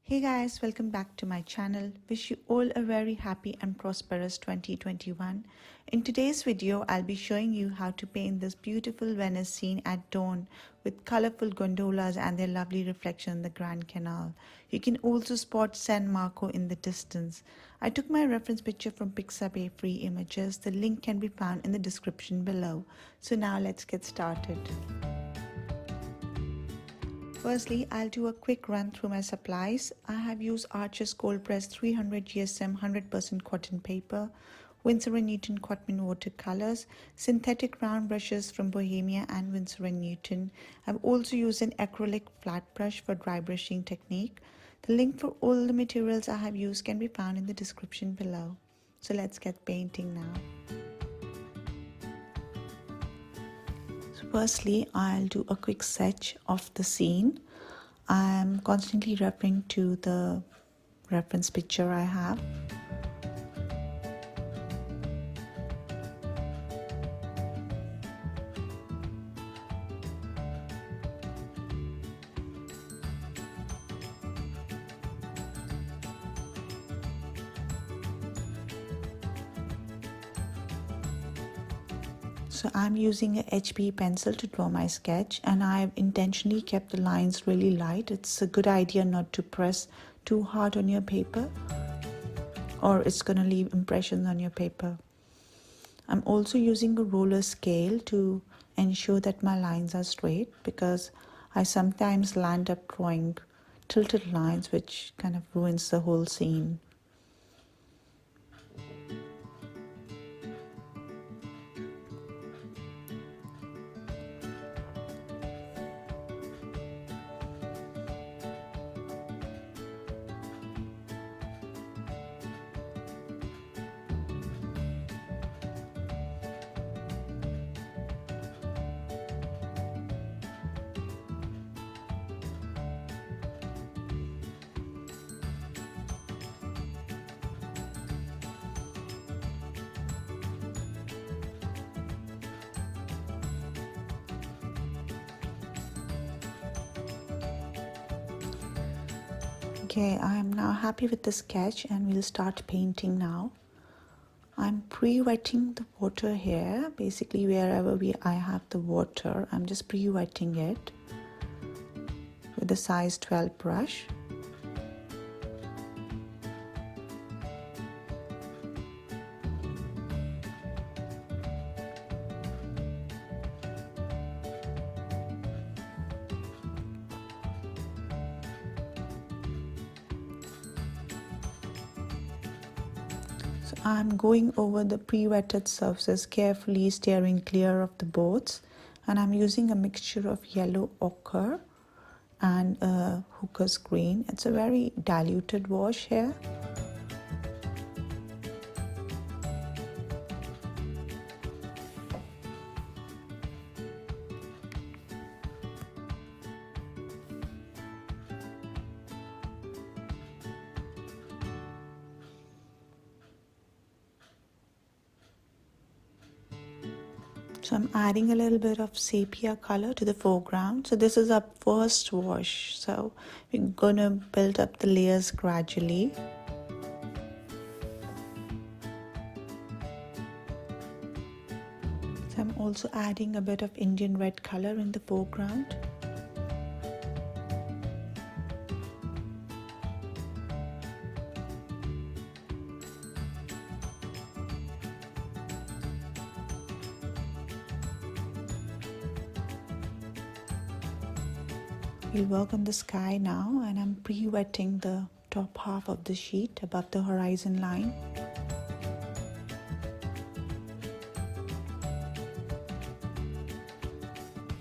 Hey guys, welcome back to my channel. Wish you all a very happy and prosperous 2021. In today's video, I'll be showing you how to paint this beautiful Venice scene at dawn with colorful gondolas and their lovely reflection in the Grand Canal. You can also spot San Marco in the distance. I took my reference picture from Pixabay Free Images. The link can be found in the description below. So now let's get started. Firstly, I'll do a quick run through my supplies. I have used Arches Cold Press 300 GSM 100% cotton paper, Winsor & Newton Cotman watercolors, synthetic round brushes from Bohemia and Winsor & Newton. I've also used an acrylic flat brush for dry brushing technique. The link for all the materials I have used can be found in the description below. So let's get painting now. Firstly, I'll do a quick sketch of the scene. I'm constantly referring to the reference picture I have. So I'm using a HB pencil to draw my sketch, and I've intentionally kept the lines really light. It's a good idea not to press too hard on your paper or it's going to leave impressions on your paper. I'm also using a roller scale to ensure that my lines are straight, because I sometimes land up drawing tilted lines which kind of ruins the whole scene. Okay, I am now happy with the sketch and we'll start painting now. I'm pre-wetting the water here. Basically, wherever I have the water, I'm just pre-wetting it with the size 12 brush. I'm going over the pre-wetted surfaces carefully, steering clear of the boards, and I'm using a mixture of yellow ochre and hooker's green. It's a very diluted wash here. So I'm adding a little bit of sepia color to the foreground. So this is our first wash. So we're gonna build up the layers gradually. So I'm also adding a bit of Indian red color in the foreground. We'll work on the sky now, and I'm pre-wetting the top half of the sheet above the horizon line.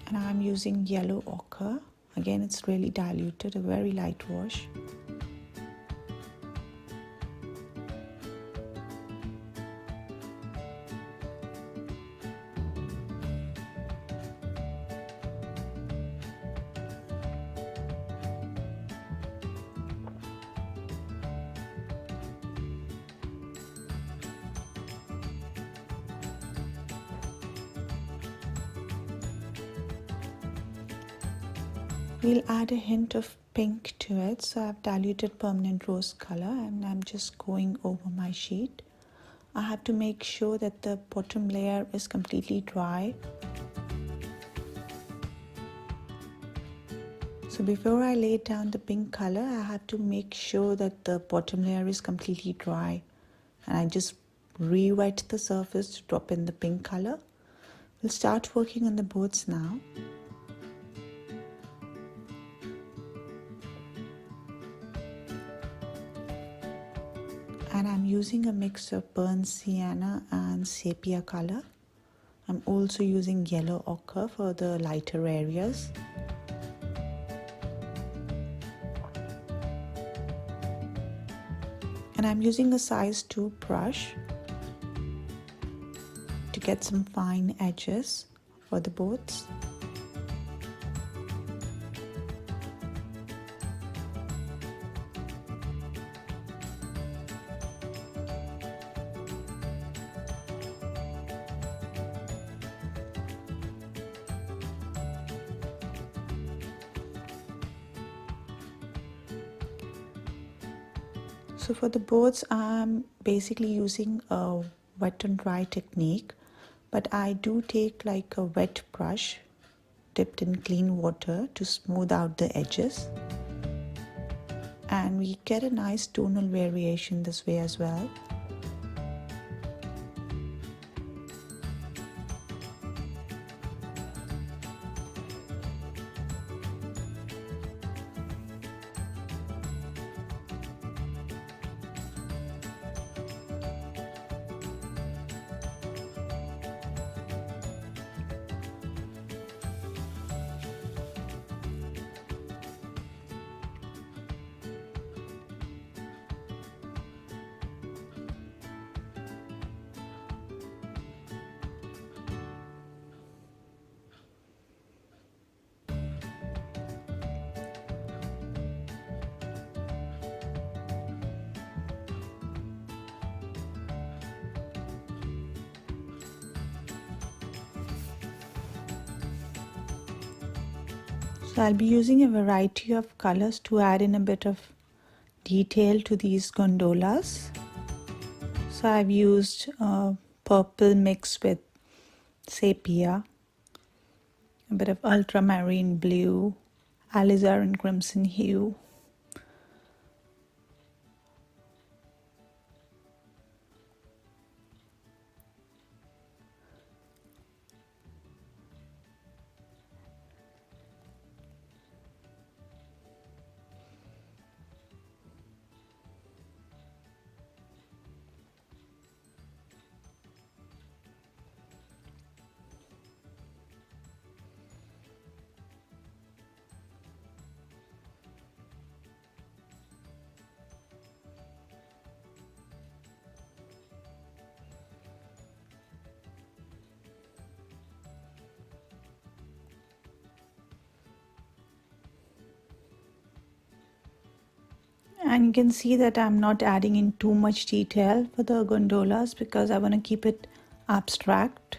And I'm using yellow ochre. Again, it's really diluted, a very light wash. We'll add a hint of pink to it, so I've diluted permanent rose color and I'm just going over my sheet. I have to make sure that the bottom layer is completely dry. So before I lay down the pink color, I have to make sure that the bottom layer is completely dry. And I just re-wet the surface to drop in the pink color. We'll start working on the boards now. And I'm using a mix of burnt sienna and sepia color. I'm also using yellow ochre for the lighter areas. And I'm using a size 2 brush to get some fine edges for the boards. So for the boards, I'm basically using a wet and dry technique, but I do take like a wet brush dipped in clean water to smooth out the edges. And we get a nice tonal variation this way as well. So I'll be using a variety of colors to add in a bit of detail to these gondolas. So I've used purple mixed with sepia, a bit of ultramarine blue, alizarin crimson hue. And you can see that I'm not adding in too much detail for the gondolas because I want to keep it abstract.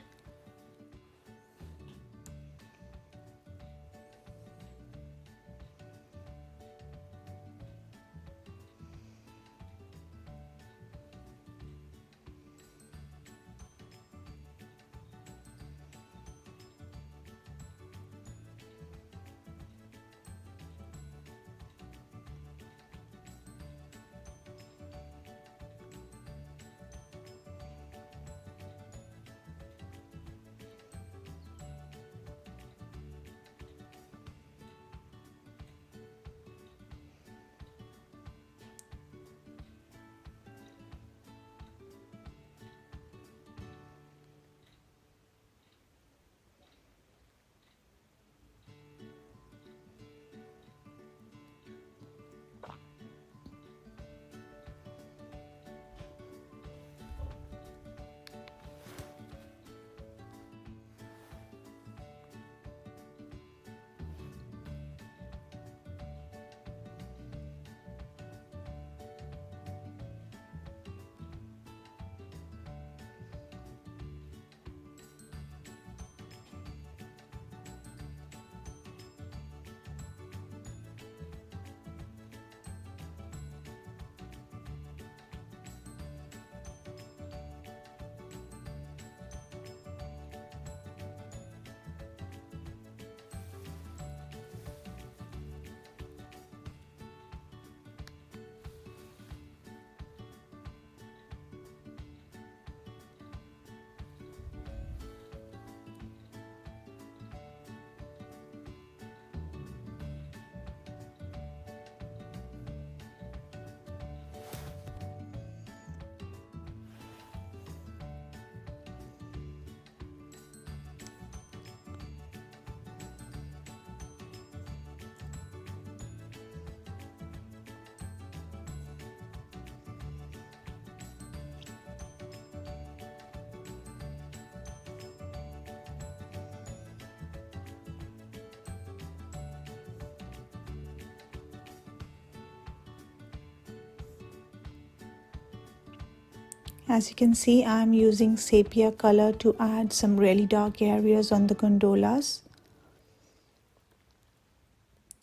As you can see, I'm using sepia color to add some really dark areas on the gondolas.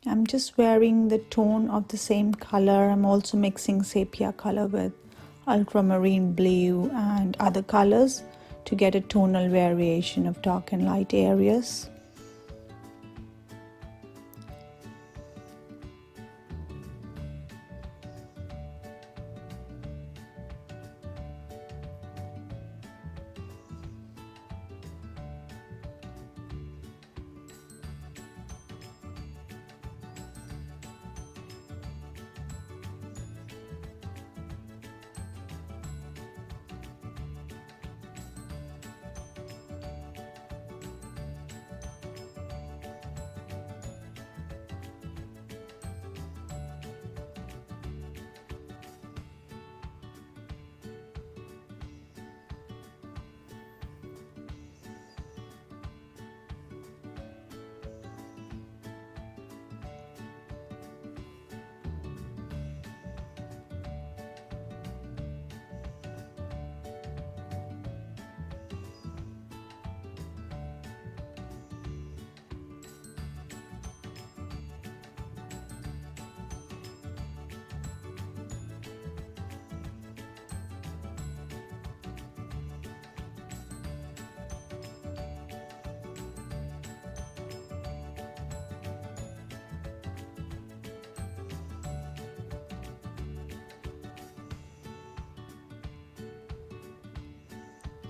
I'm just wearing the tone of the same color. I'm also mixing sepia color with ultramarine blue and other colors to get a tonal variation of dark and light areas.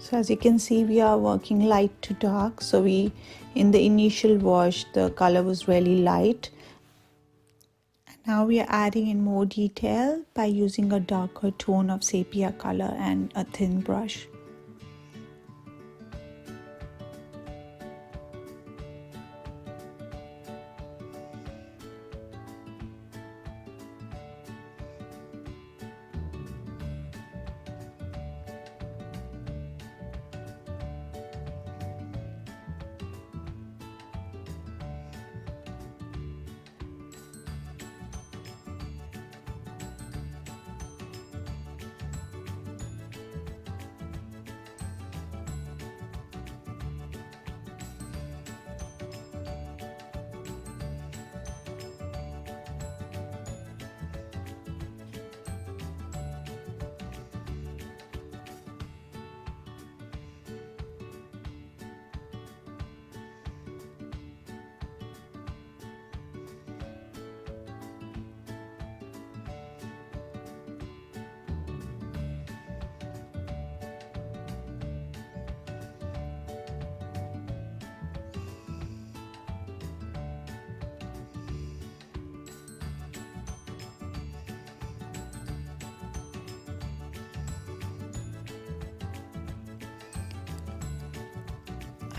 So as you can see, we are working light to dark. So in the initial wash, the color was really light. And now we are adding in more detail by using a darker tone of sepia color and a thin brush.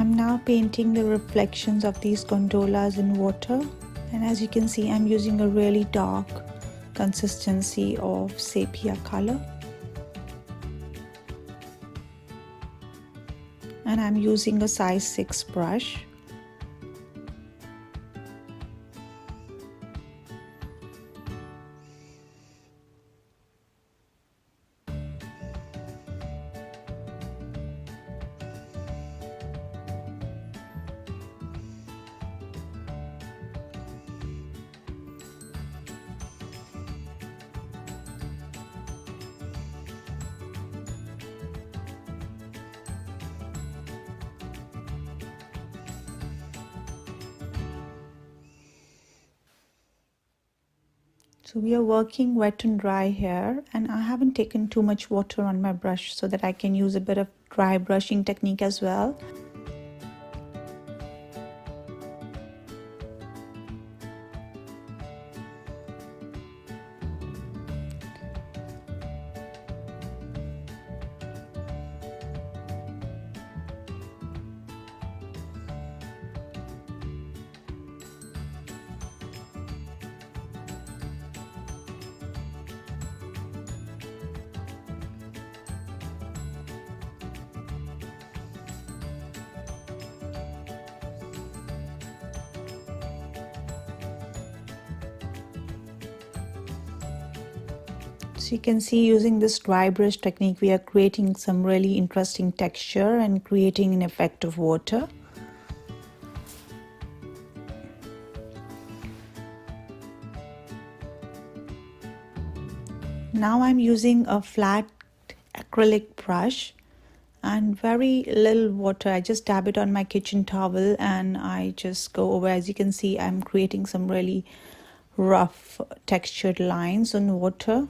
I'm now painting the reflections of these gondolas in water, and as you can see, I'm using a really dark consistency of sepia color, and I'm using a size 6 brush. So we are working wet and dry here, and I haven't taken too much water on my brush so that I can use a bit of dry brushing technique as well. So you can see, using this dry brush technique, we are creating some really interesting texture and creating an effect of water. Now I'm using a flat acrylic brush and very little water. I just dab it on my kitchen towel and I just go over. As you can see, I'm creating some really rough textured lines on water.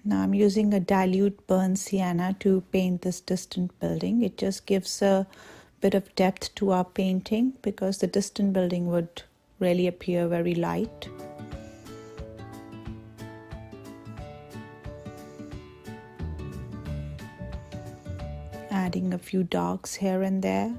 Now I'm using a dilute burnt sienna to paint this distant building. It just gives a bit of depth to our painting because the distant building would really appear very light. Adding a few darks here and there.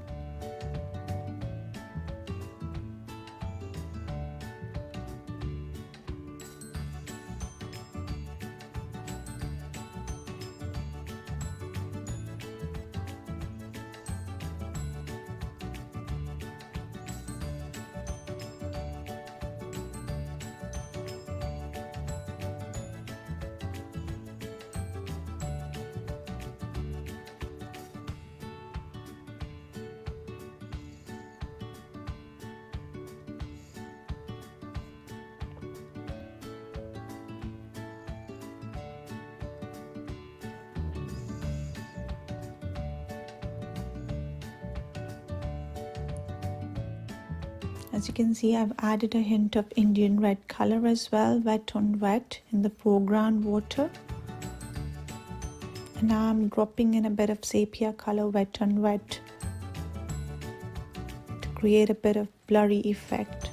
As you can see, I've added a hint of Indian red color as well, wet on wet in the foreground water. And now I'm dropping in a bit of sepia color, wet on wet, to create a bit of blurry effect.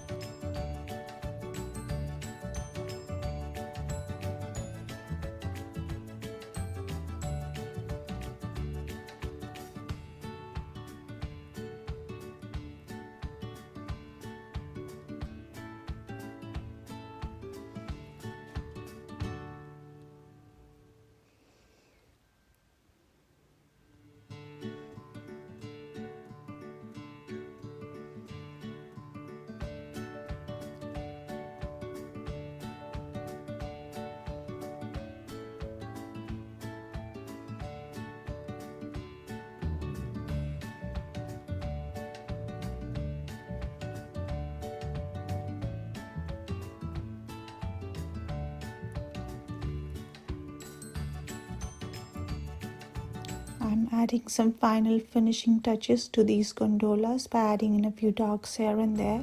I'm adding some final finishing touches to these gondolas by adding in a few darks here and there.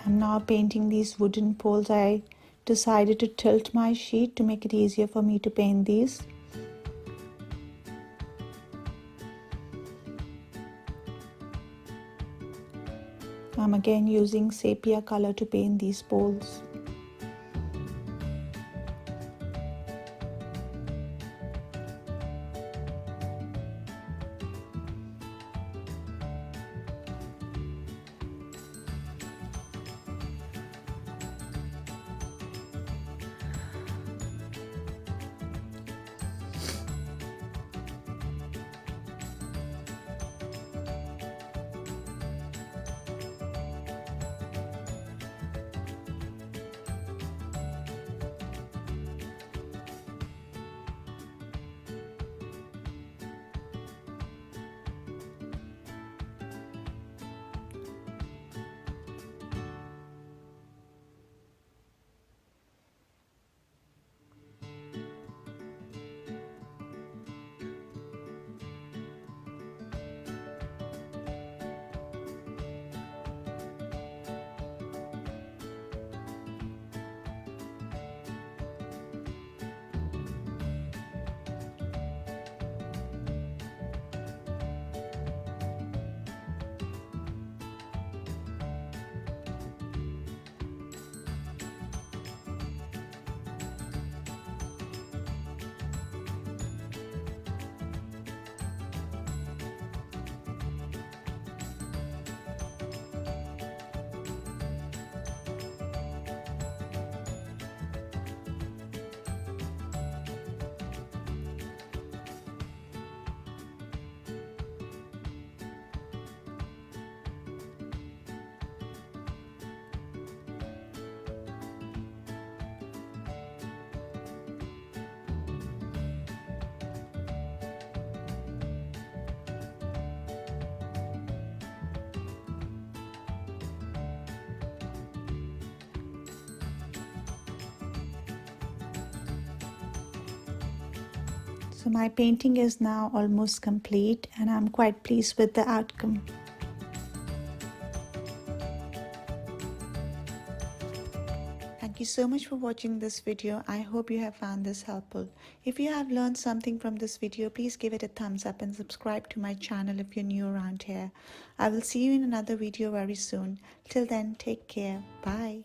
I'm now painting these wooden poles. I decided to tilt my sheet to make it easier for me to paint these. I'm again using sepia color to paint these poles. So my painting is now almost complete and I'm quite pleased with the outcome. Thank you so much for watching this video. I hope you have found this helpful. If you have learned something from this video, please give it a thumbs up and subscribe to my channel if you're new around here. I will see you in another video very soon. Till then, take care. Bye.